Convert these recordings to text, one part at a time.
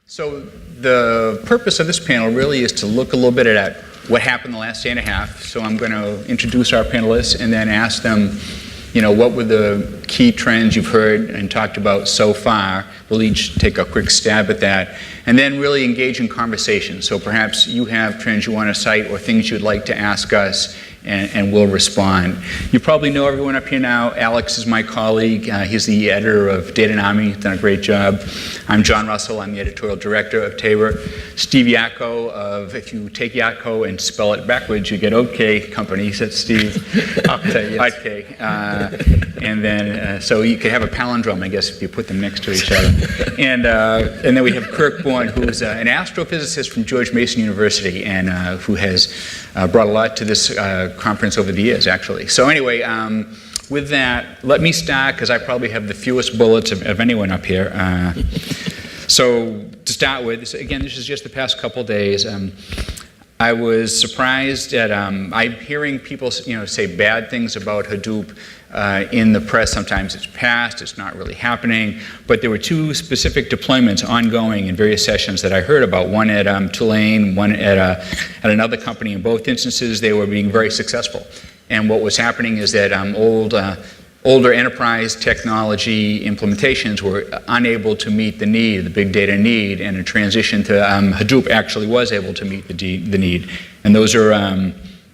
So the purpose of this panel really is to look a little bit at what happened the last day and a half. So I'm going to introduce our panelists and then ask them, what were the key trends you've heard and talked about so far. We'll each take a quick stab at that. And then really engage in conversation. So perhaps you have trends you want to cite or things you'd like to ask us, and we'll respond. You probably know everyone up here now. Alex is my colleague. He's the editor of Datanami. He's done a great job. I'm John Russell. I'm the editorial director of Tabor. Steve Yatko of, if you take Yatko and spell it backwards, you get OK Company. That's Steve. OK. And then, so you could have a palindrome, I guess, if you put them next to each other. And then we have Kirk Bourne, who's an astrophysicist from George Mason University, and who has brought a lot to this conference over the years, actually. So anyway, with that, let me start, because I probably have the fewest bullets of anyone up here. So to start with, again, this is just the past couple days. I was surprised at, I'm hearing people say bad things about Hadoop in the press. Sometimes it's passed, it's not really happening. But there were two specific deployments ongoing in various sessions that I heard about, one at Tulane, one at another company. In both instances, they were being very successful. And what was happening is that older enterprise technology implementations were unable to meet the need, the big data need, and a transition to Hadoop actually was able to meet the need. And those are,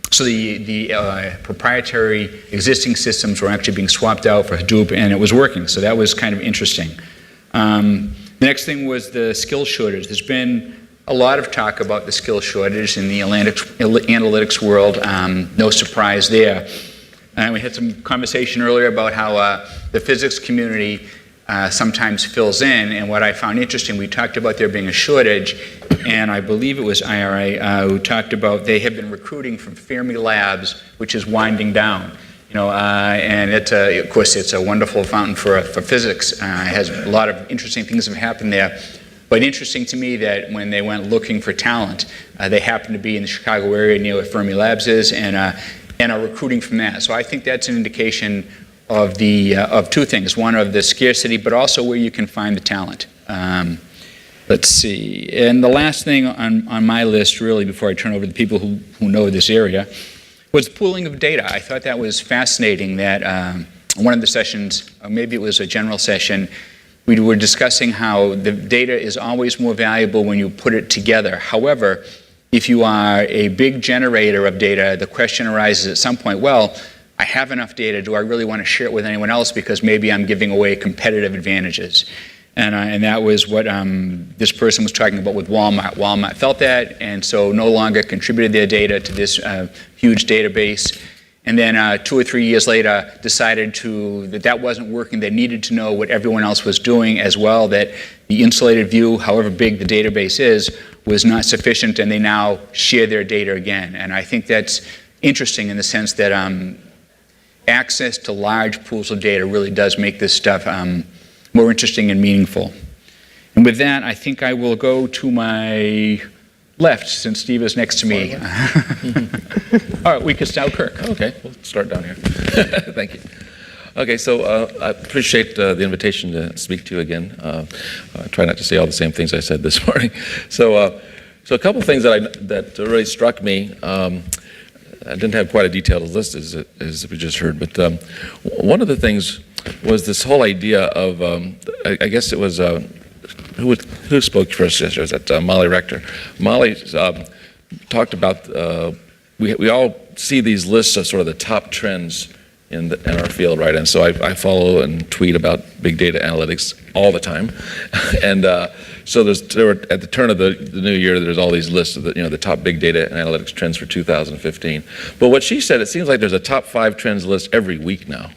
so the proprietary existing systems were actually being swapped out for Hadoop, and it was working. So that was kind of interesting. The next thing was the skill shortage. There's been a lot of talk about the skill shortage in the analytics world. No surprise there. We had some conversation earlier about how the physics community sometimes fills in, and what I found interesting, we talked about there being a shortage, and I believe it was IRA who talked about they have been recruiting from Fermi Labs, which is winding down. And it's of course it's a wonderful fountain for physics. It has a lot of interesting things have happened there. But interesting to me that when they went looking for talent, they happened to be in the Chicago area near where Fermi Labs is, and are recruiting from that. So I think that's an indication of two things. One, of the scarcity, but also where you can find the talent. Let's see. And the last thing on my list, really, before I turn over to the people who know this area, was pooling of data. I thought that was fascinating that one of the sessions, or maybe it was a general session, we were discussing how the data is always more valuable when you put it together. However, if you are a big generator of data, the question arises at some point, well, I have enough data, do I really want to share it with anyone else because maybe I'm giving away competitive advantages? And that was what this person was talking about with Walmart. Walmart felt that, and so no longer contributed their data to this huge database. And then 2 or 3 years later decided that wasn't working. They needed to know what everyone else was doing as well, that the insulated view, however big the database is, was not sufficient, and they now share their data again. And I think that's interesting in the sense that access to large pools of data really does make this stuff more interesting and meaningful. And with that, I think I will go to my left, since Steve is next to me. All right, we can start Kirk. Okay, we'll start down here. Thank you. Okay, so I appreciate the invitation to speak to you again. I try not to say all the same things I said this morning. So a couple things that really struck me. I didn't have quite a detailed list as we just heard, but one of the things was this whole idea of, I guess it was, who spoke first yesterday? Was that Molly Rector? Molly talked about, we all see these lists of sort of the top trends in our field, right? And so I follow and tweet about big data analytics all the time. And so there were, at the turn of the new year, there's all these lists of the top big data and analytics trends for 2015. But what she said, it seems like there's a top 5 trends list every week now.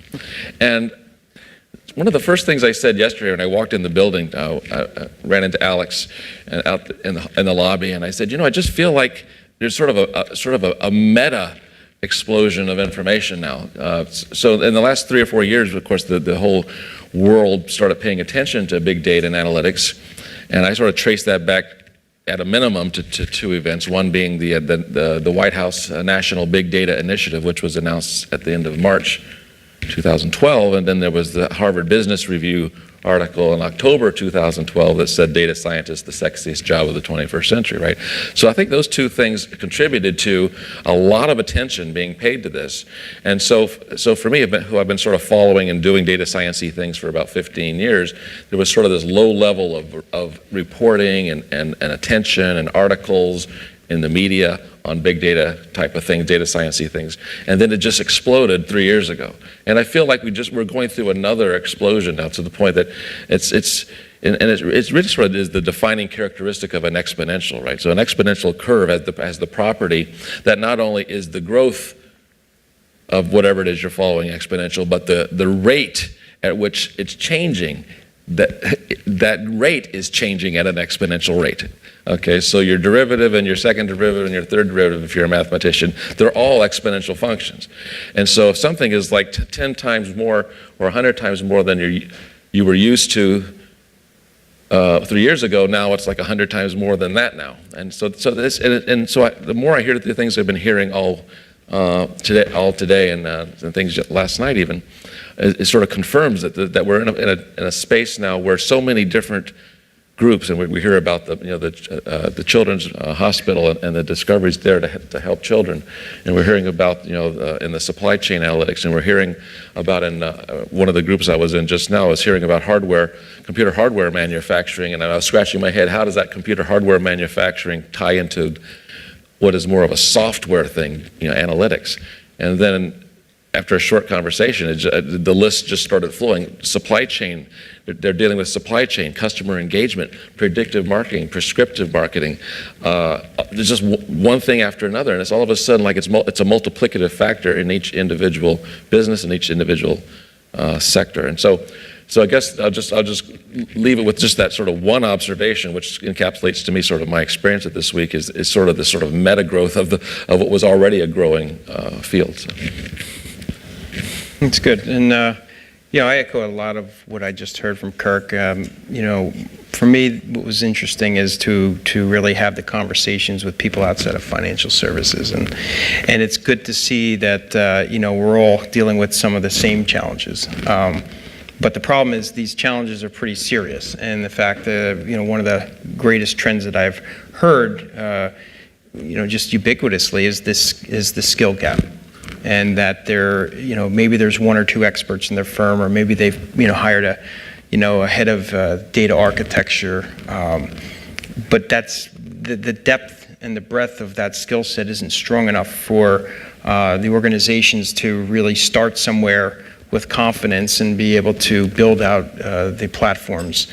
And one of the first things I said yesterday when I walked in the building, I ran into Alex out in the lobby, and I said, I just feel like there's sort of a meta explosion of information now. So in the last 3 or 4 years, of course, the whole world started paying attention to big data and analytics, and I sort of traced that back at a minimum to 2 events, one being the White House National Big Data Initiative, which was announced at the end of March 2012, and then there was the Harvard Business Review article in October 2012 that said data scientist, the sexiest job of the 21st century, right? So I think those two things contributed to a lot of attention being paid to this. And so for me, who I've been sort of following and doing data science-y things for about 15 years, there was sort of this low level of reporting and attention and articles in the media on big data type of things, data science-y things. And then it just exploded 3 years ago. And I feel like we're going through another explosion now, to the point that it's really sort of is the defining characteristic of an exponential, right? So an exponential curve has the property that not only is the growth of whatever it is you're following exponential, but the rate at which it's changing, that rate is changing at an exponential rate. Okay, so your derivative and your second derivative and your third derivative, if you're a mathematician, they're all exponential functions. And so if something is like 10 times more or 100 times more than you were used to 3 years ago, now it's like 100 times more than that now. And so the more I hear the things I've been hearing all today and things last night even, it sort of confirms that we're in a space now where so many different groups, and we hear about the Children's Hospital and the discoveries there to help children, and we're hearing about in the supply chain analytics, and we're hearing about in one of the groups I was in just now, I was hearing about computer hardware manufacturing, and I was scratching my head, how does that computer hardware manufacturing tie into what is more of a software thing, analytics? And then after a short conversation, the list just started flowing. Supply chain, they're dealing with supply chain, customer engagement, predictive marketing, prescriptive marketing. There's just one thing after another, and it's all of a sudden like it's a multiplicative factor in each individual business and each individual sector. And so I guess I'll just leave it with just that sort of one observation, which encapsulates to me sort of my experience at this week is sort of this sort of meta growth of what was already a growing field. So. That's good. And, I echo a lot of what I just heard from Kirk. For me, what was interesting is to really have the conversations with people outside of financial services. And it's good to see that, we're all dealing with some of the same challenges. But the problem is these challenges are pretty serious. And the fact that, one of the greatest trends that I've heard, just ubiquitously is the skill gap. And that maybe there's one or two experts in their firm, or maybe they've hired a head of data architecture, but that's the depth and the breadth of that skill set isn't strong enough for the organizations to really start somewhere with confidence and be able to build out the platforms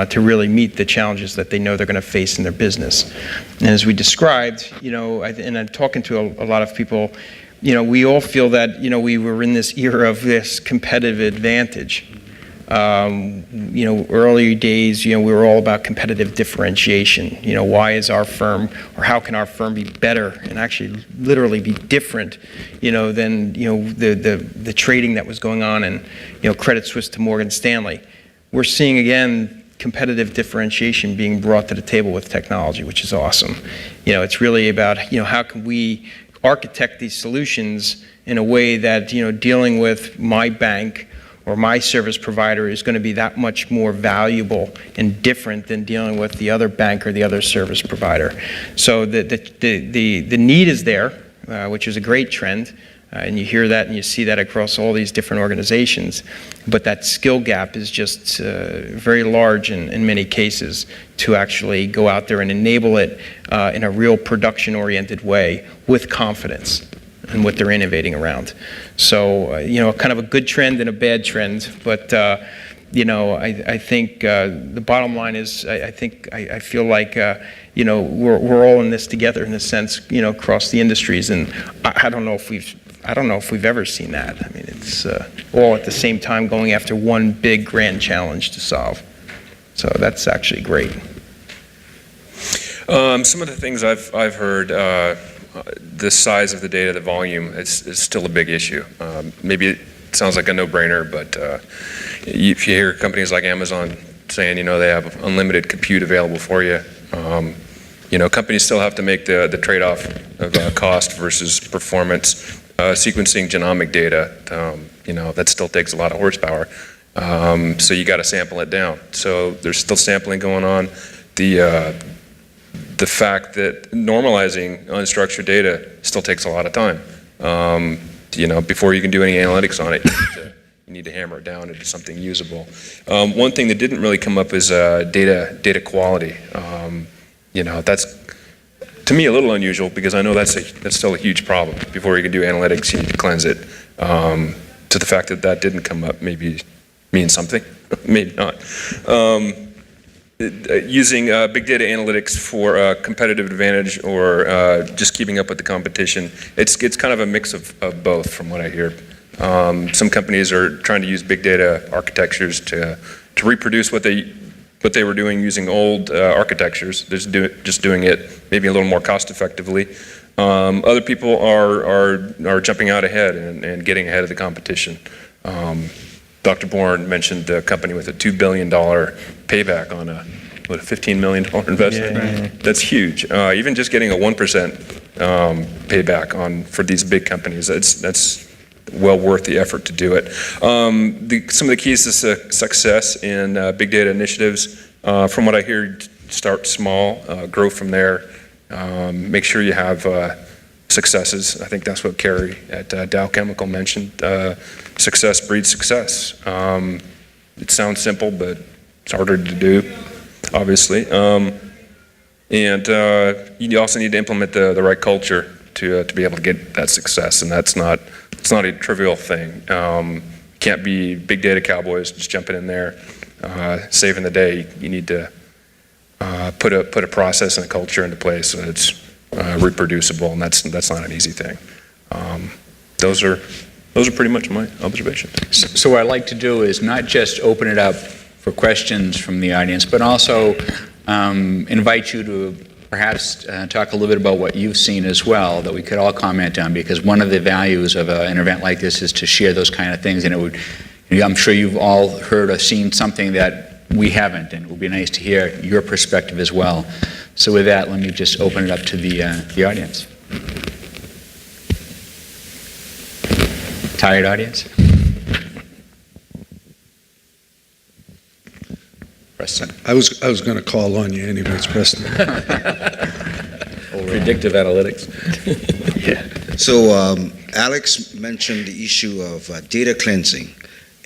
to really meet the challenges that they know they're going to face in their business. And as we described, and I'm talking to a lot of people. We all feel that, we were in this era of this competitive advantage. Early days, we were all about competitive differentiation. Why is our firm, or how can our firm be better and actually literally be different, than, the trading that was going on in, Credit Suisse to Morgan Stanley. We're seeing, again, competitive differentiation being brought to the table with technology, which is awesome. It's really about, how can we architect these solutions in a way that, dealing with my bank or my service provider is going to be that much more valuable and different than dealing with the other bank or the other service provider. So the need is there, which is a great trend, and you hear that and you see that across all these different organizations. But that skill gap is just very large in many cases to actually go out there and enable it in a real production-oriented way with confidence and what they're innovating around. So, kind of a good trend and a bad trend. But, I think the bottom line is I feel like, we're all in this together in a sense, across the industries. And I don't know if we've ever seen that. I mean, it's all at the same time going after one big grand challenge to solve. So that's actually great. Some of the things I've heard, the size of the data, the volume, is still a big issue. Maybe it sounds like a no-brainer, but if you hear companies like Amazon saying, they have unlimited compute available for you, companies still have to make the trade-off of cost versus performance. sequencing genomic data, that still takes a lot of horsepower. So you got to sample it down. So there's still sampling going on. The fact that normalizing unstructured data still takes a lot of time. Before you can do any analytics on it, you need to hammer it down into something usable. One thing that didn't really come up is data quality. That's, to me, a little unusual because I know that's still a huge problem. Before you can do analytics, you need to cleanse it. To the fact that that didn't come up maybe means something, maybe not. Using big data analytics for competitive advantage or just keeping up with the competition, it's kind of a mix of both from what I hear. Some companies are trying to use big data architectures to reproduce what they were doing using old architectures, just doing it maybe a little more cost effectively. Other people are jumping out ahead and getting ahead of the competition. Dr. Bourne mentioned a company with a $2 billion payback on a $15 million investment. Yeah. That's huge. Even just getting a 1% payback for these big companies, that's well worth the effort to do it. Some of the keys to success in big data initiatives, from what I hear, start small, grow from there. Make sure you have successes. I think that's what Carrie at Dow Chemical mentioned. Success breeds success. It sounds simple, but it's harder to do, obviously. And you also need to implement the right culture to be able to get that success, and it's not a trivial thing. Can't be big data cowboys just jumping in there, saving the day. You need to put a process and a culture into place so that it's reproducible, and that's not an easy thing. Those are pretty much my observations. So what I'd like to do is not just open it up for questions from the audience, but also invite you to perhaps talk a little bit about what you've seen as well that we could all comment on, because one of the values of an event like this is to share those kind of things, and I'm sure you've all heard or seen something that we haven't, and it would be nice to hear your perspective as well. So with that, let me just open it up to the audience. Tired audience? Preston. I was going to call on you anyways, Preston. Predictive analytics. So Alex mentioned the issue of data cleansing.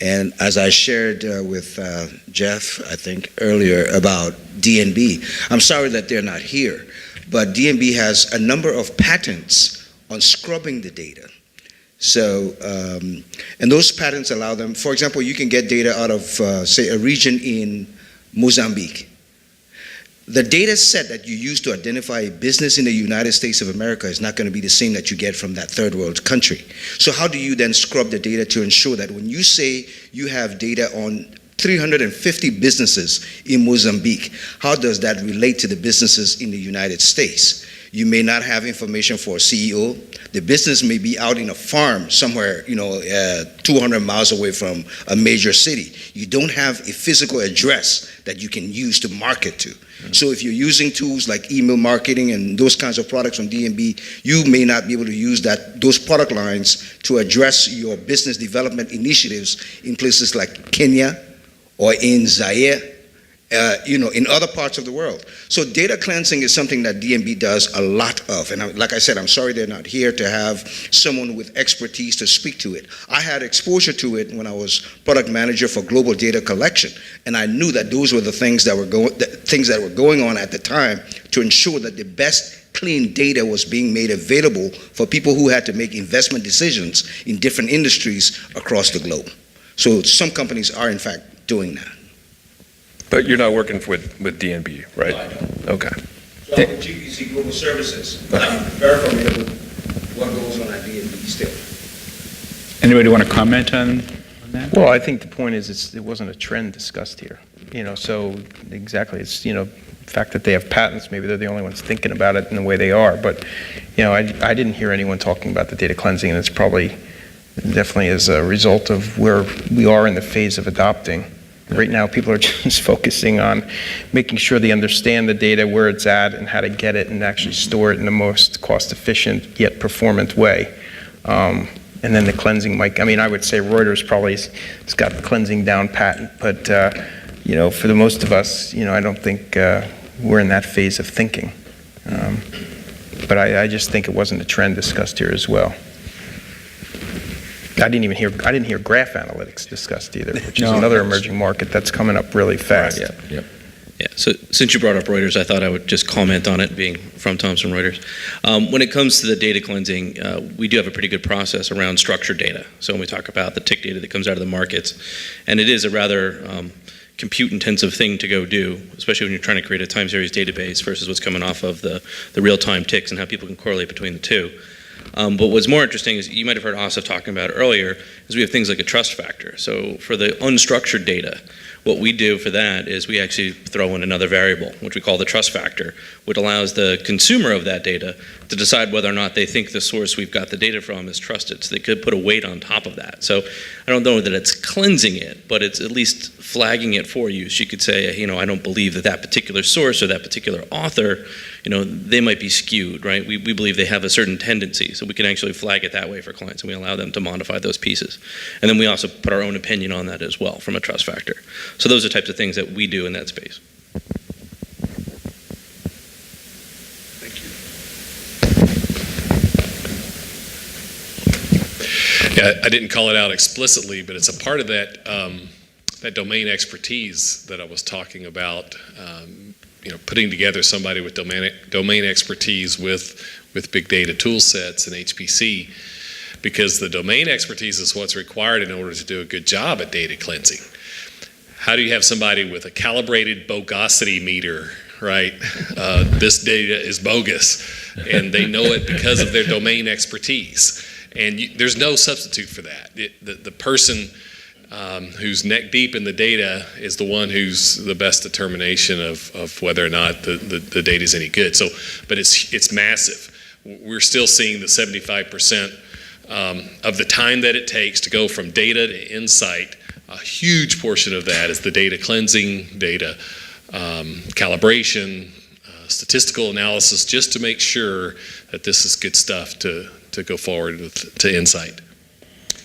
And as I shared with Jeff, I think, earlier about DNB, I'm sorry that they're not here, but DNB has a number of patents on scrubbing the data. So, and those patents allow them, for example, you can get data out of, say, a region in Mozambique. The data set that you use to identify a business in the United States of America is not going to be the same that you get from that third world country. So how do you then scrub the data to ensure that when you say you have data on 350 businesses in Mozambique, how does that relate to the businesses in the United States? You may not have information for a CEO. The business may be out in a farm somewhere, 200 miles away from a major city. You don't have a physical address that you can use to market to. So if you're using tools like email marketing and those kinds of products from DNB, you may not be able to use those product lines to address your business development initiatives in places like Kenya or in Zaire, in other parts of the world. So data cleansing is something that DNB does a lot of. And like I said, I'm sorry they're not here to have someone with expertise to speak to it. I had exposure to it when I was product manager for global data collection. And I knew that those were the things that were going on at the time to ensure that the best clean data was being made available for people who had to make investment decisions in different industries across the globe. So some companies are in fact doing that. But you're not working with DNB, right? No. Okay. So I'm with GPC Global Services. I'm very familiar with what goes on at DNB still. Anybody want to comment on that? Well, I think the point is it wasn't a trend discussed here. So exactly, it's, the fact that they have patents, maybe they're the only ones thinking about it in the way they are. But, I didn't hear anyone talking about the data cleansing, and it's definitely as a result of where we are in the phase of adopting. Right now, people are just focusing on making sure they understand the data, where it's at, and how to get it and actually store it in the most cost-efficient yet performant way. And then the cleansing might, I mean, I would say Reuters probably has got the cleansing down pat, but, for the most of us, I don't think we're in that phase of thinking. But I just think it wasn't a trend discussed here as well. I didn't hear graph analytics discussed either, which is another emerging market that's coming up really fast. Yeah. Yeah, so since you brought up Reuters, I thought I would just comment on it, being from Thomson Reuters. When it comes to the data cleansing, we do have a pretty good process around structured data. So when we talk about the tick data that comes out of the markets, and it is a rather compute-intensive thing to go do, especially when you're trying to create a time series database versus what's coming off of the real-time ticks and how people can correlate between the two. But what's more interesting is, you might have heard Asif talking about earlier, is we have things like a trust factor. So for the unstructured data, what we do for that is we actually throw in another variable, which we call the trust factor, which allows the consumer of that data to decide whether or not they think the source we've got the data from is trusted. So they could put a weight on top of that. So I don't know that it's cleansing it, but it's at least flagging it for you. So you could say, I don't believe that particular source or that particular author, they might be skewed, right? We believe they have a certain tendency. So we can actually flag it that way for clients, and we allow them to modify those pieces. And then we also put our own opinion on that as well from a trust factor. So those are types of things that we do in that space. Yeah, I didn't call it out explicitly, but it's a part of that that domain expertise that I was talking about. Putting together somebody with domain expertise with big data tool sets and HPC, because the domain expertise is what's required in order to do a good job at data cleansing. How do you have somebody with a calibrated bogosity meter, right? This data is bogus, and they know it because of their domain expertise. And there's no substitute for that. The person who's neck deep in the data is the one who's the best determination of whether or not the data is any good. So, but it's massive. We're still seeing the 75% of the time that it takes to go from data to insight. A huge portion of that is the data cleansing, data calibration, statistical analysis, just to make sure that this is good stuff to go forward with, to insight.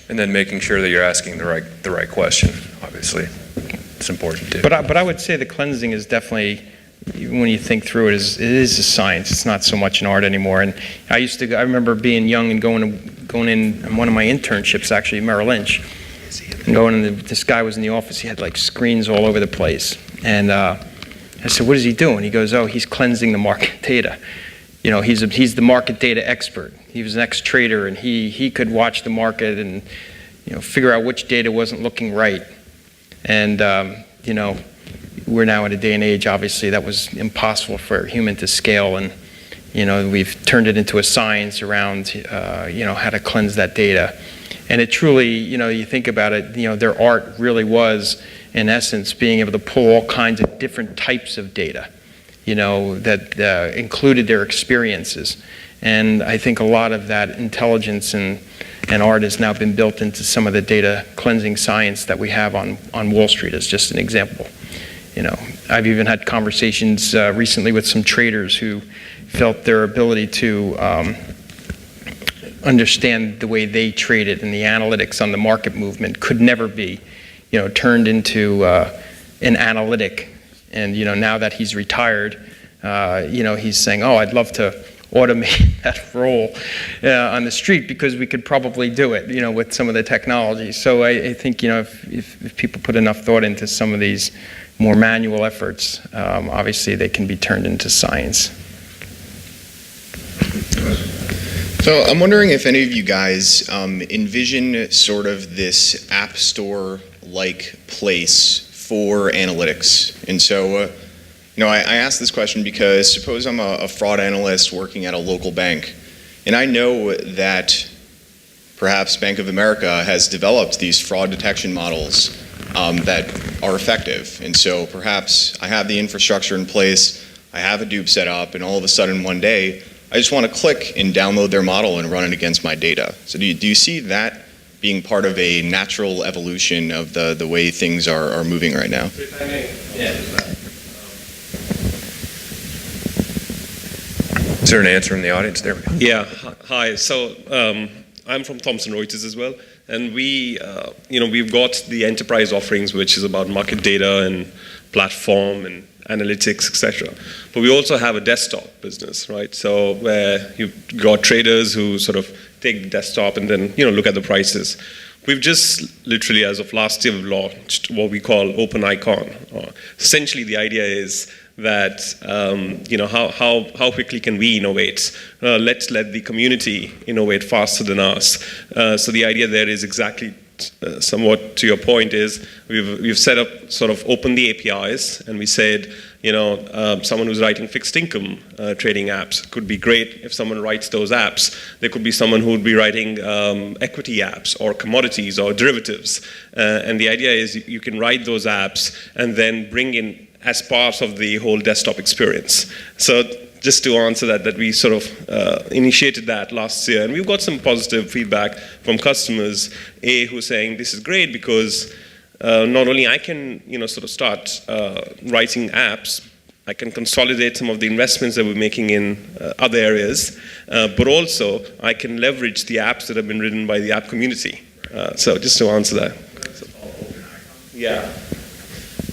And then making sure that you're asking the right question, obviously. It's important too. But I would say the cleansing is definitely, when you think through it, it is a science. It's not so much an art anymore. And I remember being young and going in on one of my internships, actually, Merrill Lynch. And going in, this guy was in the office. He had like screens all over the place. And I said, "What is he doing?" He goes, "Oh, he's cleansing the market data. He's the market data expert. He was an ex-trader, and he could watch the market and figure out which data wasn't looking right." And we're now in a day and age, obviously, that was impossible for a human to scale, and we've turned it into a science around how to cleanse that data. And it truly, you think about it, their art really was, in essence, being able to pull all kinds of different types of data, that included their experiences. And I think a lot of that intelligence and art has now been built into some of the data cleansing science that we have on Wall Street, as just an example. I've even had conversations recently with some traders who felt their ability to understand the way they traded and the analytics on the market movement could never be, turned into an analytic. And now that he's retired, he's saying, "Oh, I'd love to automate that role on the street because we could probably do it, with some of the technology." So I think, if people put enough thought into some of these more manual efforts, obviously they can be turned into science. So I'm wondering if any of you guys envision sort of this app store-like place for analytics. And so, I ask this question because suppose I'm a fraud analyst working at a local bank, and I know that perhaps Bank of America has developed these fraud detection models that are effective. And so perhaps I have the infrastructure in place, I have a dupe set up, and all of a sudden one day, I just want to click and download their model and run it against my data. So do you see that being part of a natural evolution of the way things are moving right now? Is there an answer in the audience? There we go. Yeah, hi. So I'm from Thomson Reuters as well, and we've got the enterprise offerings, which is about market data and platform and analytics, etc. But we also have a desktop business, right? So where you've got traders who sort of take the desktop and then look at the prices. We've just literally, as of last year, launched what we call Open Icon. Essentially, the idea is that how quickly can we innovate? Let's let the community innovate faster than us. So the idea there is exactly somewhat to your point is we've set up sort of open the APIs, and we said someone who's writing fixed income trading apps could be great if someone writes those apps. There could be someone who would be writing equity apps or commodities or derivatives, and the idea is you can write those apps and then bring in as part of the whole desktop experience. So just to answer that we sort of initiated that last year, and we've got some positive feedback from customers, who are saying this is great because not only I can sort of start writing apps, I can consolidate some of the investments that we're making in other areas, but also I can leverage the apps that have been written by the app community. So just to answer that. Yeah.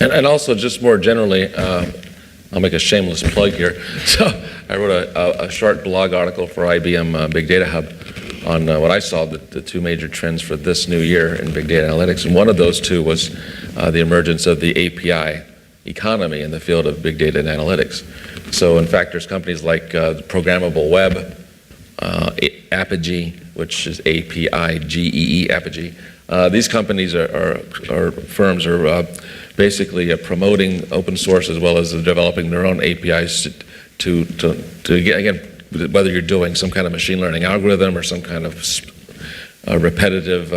And also, just more generally, I'll make a shameless plug here. So I wrote a short blog article for IBM Big Data Hub on what I saw the two major trends for this new year in big data analytics. And one of those two was the emergence of the API economy in the field of big data and analytics. So in fact, there's companies like Programmable Web, Apigee, which is A-P-I-G-E-E, Apigee. These companies firms are basically promoting open source as well as developing their own APIs to get, again, whether you're doing some kind of machine learning algorithm or some kind of repetitive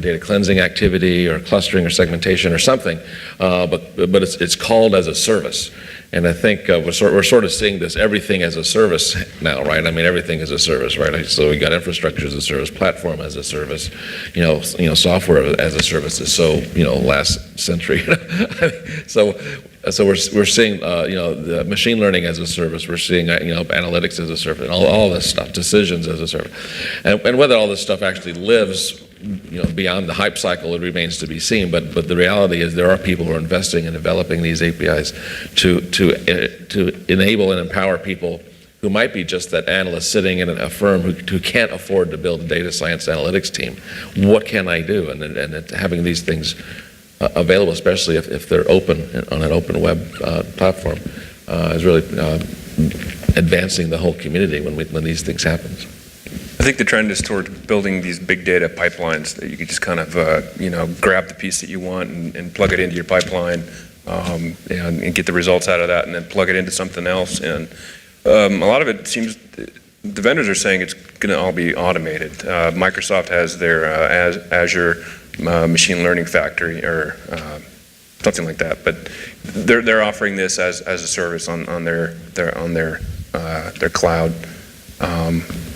data cleansing activity or clustering or segmentation or something, but it's called as a service. And I think we're sort of seeing this everything as a service now, right? I mean, everything is a service, right? So we got infrastructure as a service, platform as a service, software as a service is so last century. So we're seeing the machine learning as a service. We're seeing analytics as a service, and all this stuff, decisions as a service, and whether all this stuff actually lives beyond the hype cycle, it remains to be seen. But the reality is there are people who are investing in developing these APIs to enable and empower people who might be just that analyst sitting in a firm who can't afford to build a data science analytics team. What can I do? And having these things available, especially if they're open on an open web platform, is really advancing the whole community when these things happen. I think the trend is toward building these big data pipelines that you can just kind of, grab the piece that you want and plug it into your pipeline, and get the results out of that, and then plug it into something else. And a lot of it seems the vendors are saying it's going to all be automated. Microsoft has their Azure machine learning factory or something like that, but they're offering this as a service on their cloud.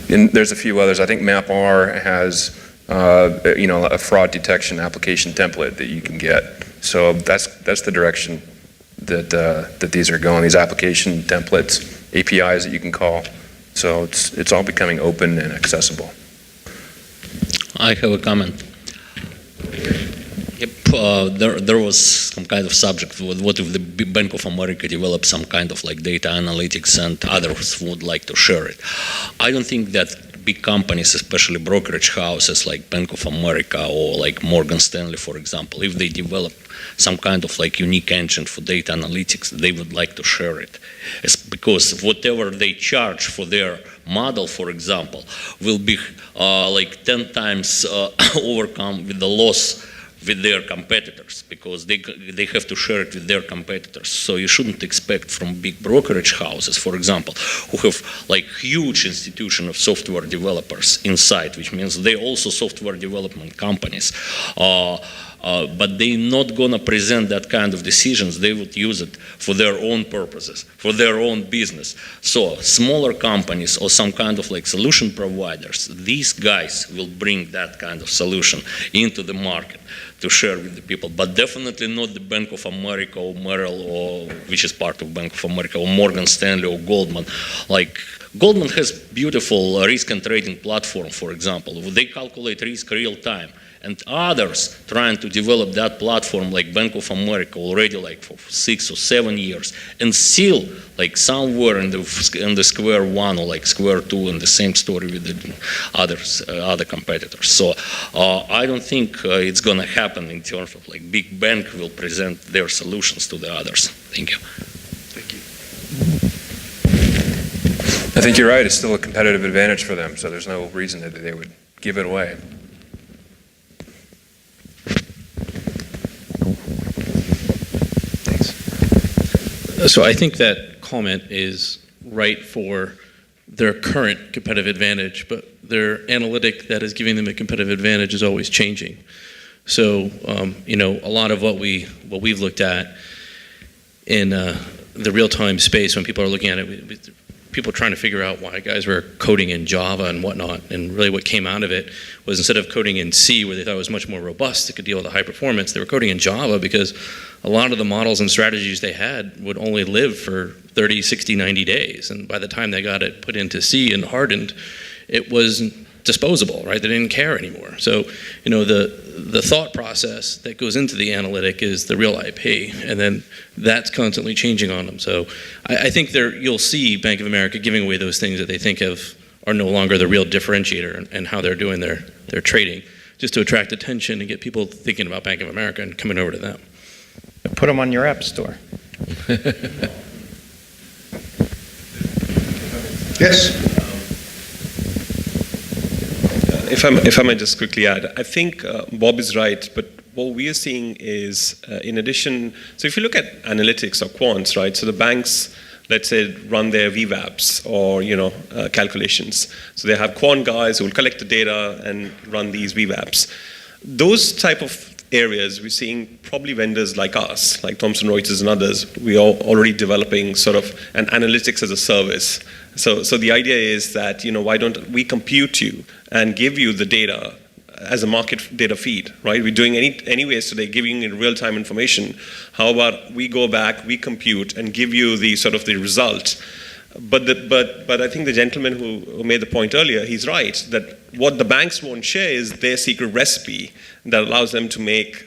And there's a few others. I think MapR has a fraud detection application template that you can get. So that's the direction that these are going. These application templates, APIs that you can call. So it's all becoming open and accessible. I have a comment. There was some kind of subject. What if the Bank of America develops some kind of like data analytics and others would like to share it? I don't think that big companies, especially brokerage houses like Bank of America or like Morgan Stanley, for example, if they develop some kind of like unique engine for data analytics, they would like to share it. It's because whatever they charge for their model, for example, will be like 10 times overcome with the loss with their competitors, because they have to share it with their competitors. So you shouldn't expect from big brokerage houses, for example, who have like huge institution of software developers inside, which means they also software development companies. But they're not going to present that kind of decisions. They would use it for their own purposes, for their own business. So smaller companies or some kind of like solution providers, these guys will bring that kind of solution into the market to share with the people, but definitely not the Bank of America or Merrill, or which is part of Bank of America, or Morgan Stanley or Goldman. Like Goldman has beautiful risk and trading platform, for example. They calculate risk real time. And others trying to develop that platform like Bank of America already like for 6 or 7 years, and still like somewhere in the square one or like square two, in the same story with the other competitors. So I don't think it's going to happen in terms of like big bank will present their solutions to the others. Thank you. I think you're right. It's still a competitive advantage for them, so there's no reason that they would give it away. So I think that comment is right for their current competitive advantage, but their analytic that is giving them a competitive advantage is always changing. So, a lot of what we've looked at in the real-time space, when people are looking at it, people are trying to figure out why guys were coding in Java and whatnot, and really what came out of it was instead of coding in C, where they thought it was much more robust, it could deal with the high performance, they were coding in Java because a lot of the models and strategies they had would only live for 30, 60, 90 days, and by the time they got it put into C and hardened, it was disposable, right? They didn't care anymore. So, the thought process that goes into the analytic is the real IP, and then that's constantly changing on them. So I think you'll see Bank of America giving away those things that they think are no longer the real differentiator and how they're doing their trading, just to attract attention and get people thinking about Bank of America and coming over to them. Put them on your app store. Yes. If I might just quickly add, I think Bob is right, but what we are seeing is, in addition, so if you look at analytics or quants, right, so the banks, let's say, run their VWAPs or, calculations. So they have quant guys who will collect the data and run these VWAPs. Those type of areas, we're seeing probably vendors like us, like Thomson Reuters and others, we are already developing sort of an analytics as a service. So the idea is that, why don't we compute you and give you the data as a market data feed, right? We're doing anyways today, giving you real-time information. How about we go back, we compute, and give you the sort of the result. But I think the gentleman who made the point earlier, he's right, that what the banks won't share is their secret recipe that allows them to make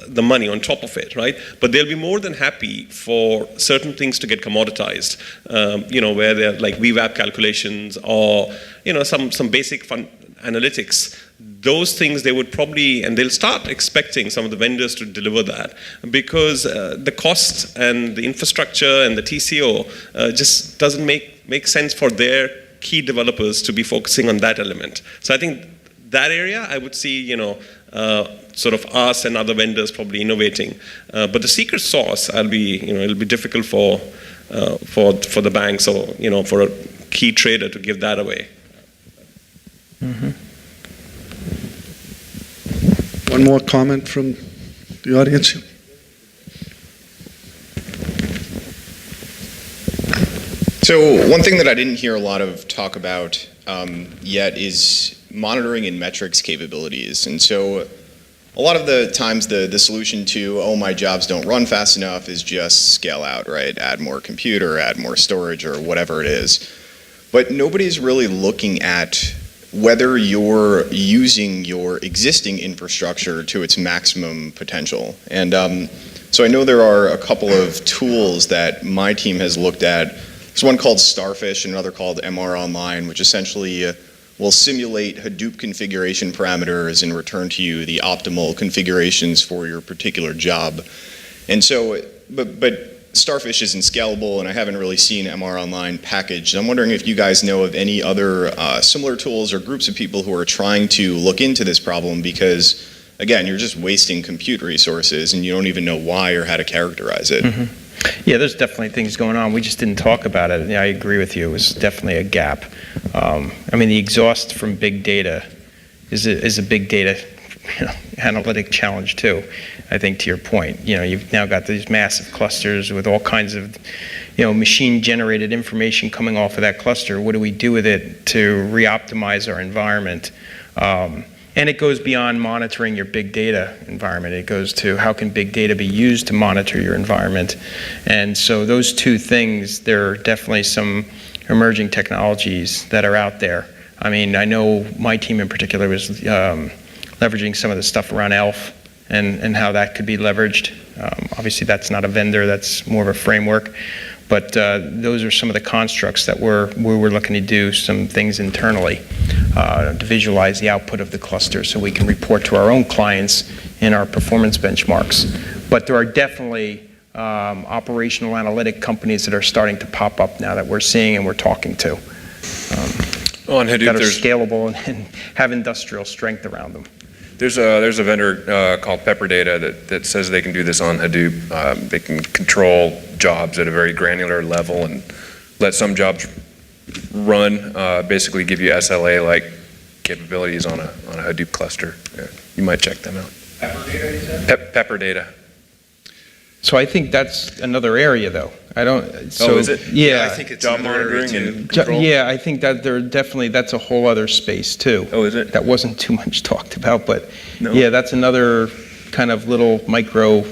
the money on top of it, right? But they'll be more than happy for certain things to get commoditized, where they're like VWAP calculations or, some basic fund analytics. Those things they would probably, and they'll start expecting some of the vendors to deliver that because the cost and the infrastructure and the TCO just doesn't make sense for their key developers to be focusing on that element. So I think that area I would see, sort of us and other vendors probably innovating. But the secret sauce, it'll be difficult for the banks or, for a key trader to give that away. Mm-hmm. One more comment from the audience? So one thing that I didn't hear a lot of talk about yet is monitoring and metrics capabilities. And so a lot of the times the solution to, oh, my jobs don't run fast enough is just scale out, right? Add more compute or add more storage or whatever it is. But nobody's really looking at whether you're using your existing infrastructure to its maximum potential. And so I know there are a couple of tools that my team has looked at. There's one called Starfish and another called MR Online, which essentially will simulate Hadoop configuration parameters and return to you the optimal configurations for your particular job. And so, but Starfish isn't scalable, and I haven't really seen MR Online packaged. I'm wondering if you guys know of any other similar tools or groups of people who are trying to look into this problem, because, again, you're just wasting compute resources, and you don't even know why or how to characterize it. Mm-hmm. Yeah, there's definitely things going on. We just didn't talk about it. Yeah, I agree with you. It was definitely a gap. The exhaust from big data is a big data analytic challenge too. I think to your point, you've now got these massive clusters with all kinds of, machine-generated information coming off of that cluster. What do we do with it to re-optimize our environment? And it goes beyond monitoring your big data environment. It goes to how can big data be used to monitor your environment. And so those two things, there are definitely some emerging technologies that are out there. I mean, I know my team in particular was leveraging some of the stuff around ELF and how that could be leveraged. Obviously, that's not a vendor, that's more of a framework. But those are some of the constructs that we're looking to do some things internally to visualize the output of the cluster so we can report to our own clients in our performance benchmarks. But there are definitely operational analytic companies that are starting to pop up now that we're seeing and we're talking to. On Hadoop, that are scalable and have industrial strength around them. There's a vendor called Pepperdata that says they can do this on Hadoop. They can control jobs at a very granular level and let some jobs run, basically give you SLA-like capabilities on a Hadoop cluster. Yeah, you might check them out. Pepperdata, you said? Pepperdata. So I think that's another area, though. I don't. So, is it? Yeah, I think it's Job another area monitoring too. and control. Yeah, I think that that's a whole other space too. Oh, is it? That wasn't too much talked about, but No. yeah, that's another kind of little micro,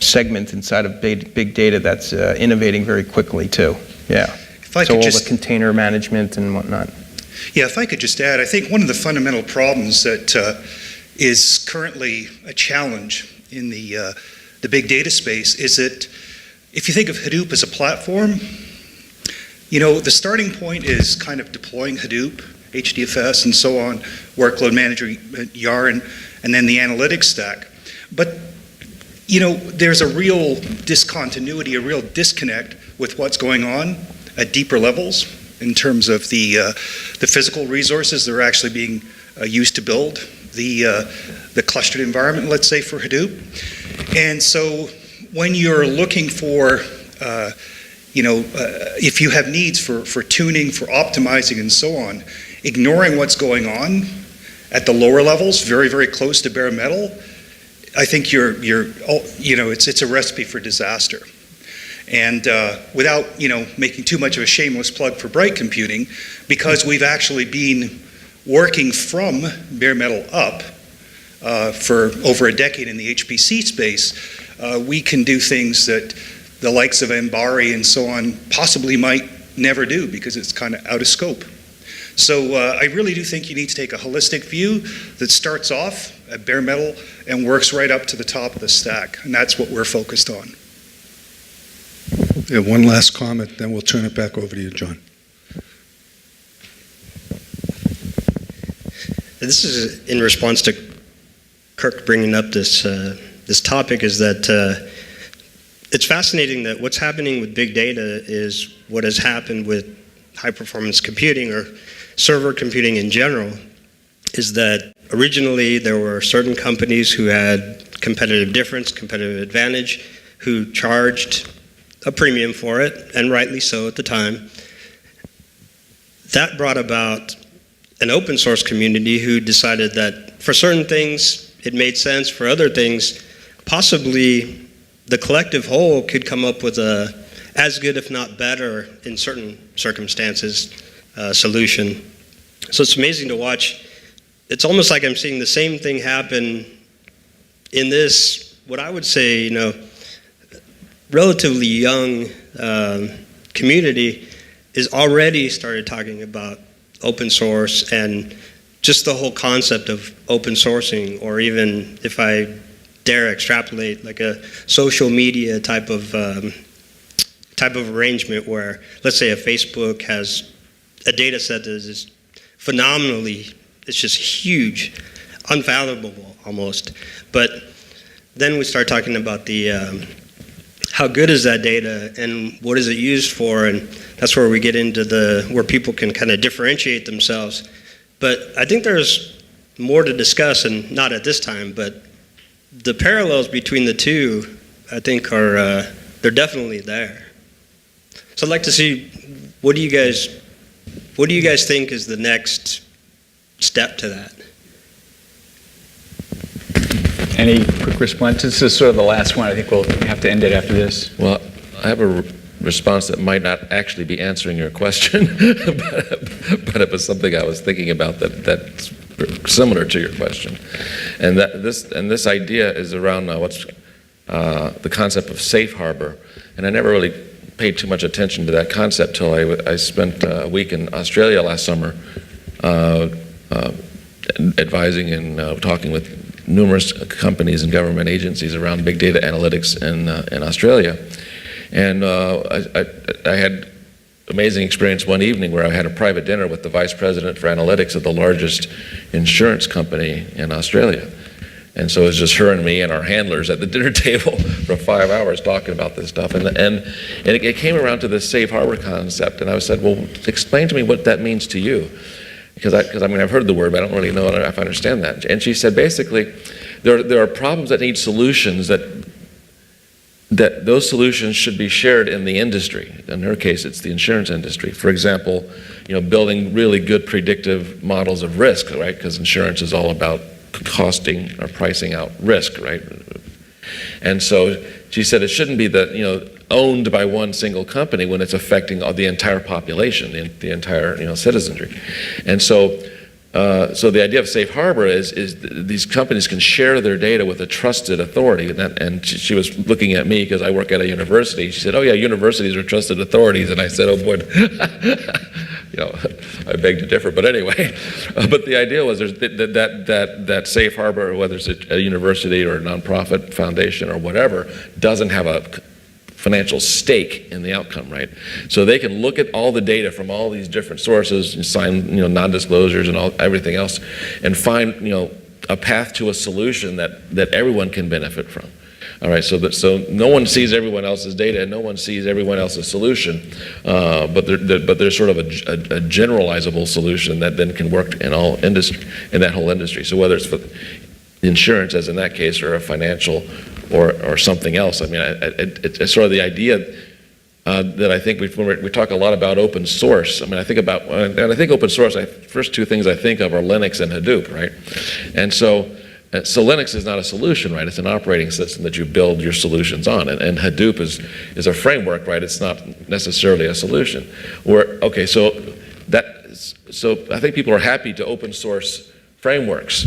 segment inside of big data that's innovating very quickly too. Yeah. If I So could all just, the container management and whatnot. yeah, if I could just add, I think one of the fundamental problems that is currently a challenge in the big data space is that if you think of Hadoop as a platform, the starting point is kind of deploying Hadoop, HDFS, and so on, workload manager, YARN, and then the analytics stack. But there's a real discontinuity, a real disconnect with what's going on at deeper levels in terms of the physical resources that are actually being used to build the clustered environment, let's say, for Hadoop. And so when you're looking for, if you have needs for tuning, for optimizing, and so on, ignoring what's going on at the lower levels, very, very close to bare metal, I think it's a recipe for disaster. And without, making too much of a shameless plug for Bright Computing, because we've actually been working from bare metal up for over a decade in the HPC space, we can do things that the likes of Ambari and so on possibly might never do because it's kind of out of scope. So I really do think you need to take a holistic view that starts off at bare metal and works right up to the top of the stack, and that's what we're focused on. Yeah, one last comment, then we'll turn it back over to you, John. This is in response to Kirk bringing up this topic, is that it's fascinating that what's happening with big data is what has happened with high-performance computing or server computing in general, is that originally there were certain companies who had competitive difference, competitive advantage, who charged a premium for it, and rightly so at the time. That brought about an open source community who decided that for certain things it made sense, for other things possibly the collective whole could come up with a as good if not better in certain circumstances solution. So it's amazing to watch. It's almost like I'm seeing the same thing happen in this, what I would say, relatively young community is already started talking about open source and just the whole concept of open sourcing, or even if I dare extrapolate, like a social media type of arrangement where, let's say, a Facebook has a data set that is phenomenally, it's just huge, unfathomable almost. But then we start talking about the how good is that data and what is it used for, and that's where we get into where people can kind of differentiate themselves. But I think there's more to discuss, and not at this time, but the parallels between the two, I think, are they're definitely there. So I'd like to see, what do you guys think is the next step to that? Any quick responses? This is sort of the last one. I think we'll have to end it after this. Well, I have a response that might not actually be answering your question, but it was something I was thinking about that's similar to your question. And this idea is around what's the concept of safe harbor. And I never really paid too much attention to that concept till I spent a week in Australia last summer advising and talking with numerous companies and government agencies around big data analytics in Australia. And I had amazing experience one evening where I had a private dinner with the vice president for analytics of the largest insurance company in Australia. And so it was just her and me and our handlers at the dinner table for 5 hours talking about this stuff. And it came around to this safe harbor concept. And I said, well, explain to me what that means to you. Because I mean, I've heard the word, but I don't really know if I understand that. And she said, basically, there are problems that need solutions that those solutions should be shared in the industry. In her case, it's the insurance industry. For example, building really good predictive models of risk, right? Because insurance is all about costing or pricing out risk, right? And so she said it shouldn't be owned by one single company when it's affecting the entire population, the entire citizenry. And so the idea of safe harbor is these companies can share their data with a trusted authority. And she was looking at me because I work at a university. She said, "Oh yeah, universities are trusted authorities." And I said, "Oh boy." I beg to differ, but anyway. But the idea was that safe harbor, whether it's a university or a nonprofit foundation or whatever, doesn't have a financial stake in the outcome, right? So they can look at all the data from all these different sources and sign, non-disclosures and everything else, and find, a path to a solution that everyone can benefit from. All right, so no one sees everyone else's data and no one sees everyone else's solution, but there's sort of a generalizable solution that then can work in that whole industry. So whether it's for insurance, as in that case, or a financial or something else. I mean, it's sort of the idea that I think we talk a lot about open source. I mean, I think open source. First two things I think of are Linux and Hadoop, right? And so Linux is not a solution, right? It's an operating system that you build your solutions on, and Hadoop is a framework, right? It's not necessarily a solution. So I think people are happy to open source frameworks,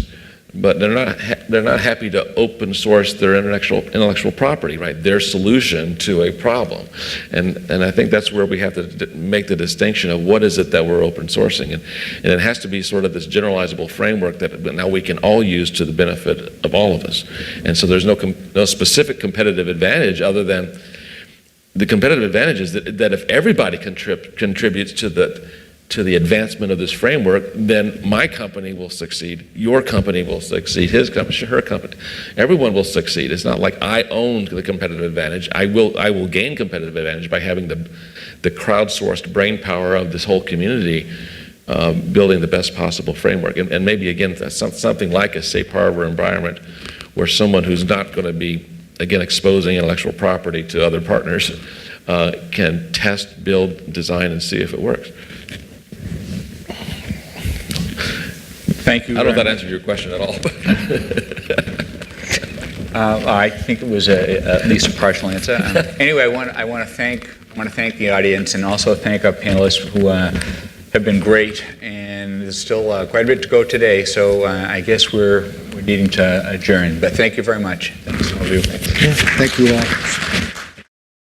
but they're not happy to open source their intellectual property, right? Their solution to a problem, and I think that's where we have to make the distinction of what is it that we're open sourcing, and it has to be sort of this generalizable framework that now we can all use to the benefit of all of us, and so there's no specific competitive advantage other than the competitive advantage is that if everybody contributes to the advancement of this framework, then my company will succeed, your company will succeed, his company, her company. Everyone will succeed. It's not like I own the competitive advantage. I will gain competitive advantage by having the crowdsourced brain power of this whole community building the best possible framework. And maybe, again, something like a safe harbor environment where someone who's not going to be, again, exposing intellectual property to other partners can test, build, design, and see if it works. Thank you. I don't know if that answered your question at all. I think it was at least a partial answer. Anyway, I want to thank the audience and also thank our panelists who have been great. And there's still quite a bit to go today, so I guess we're needing to adjourn. But thank you very much. Thanks all of you. Thank you all.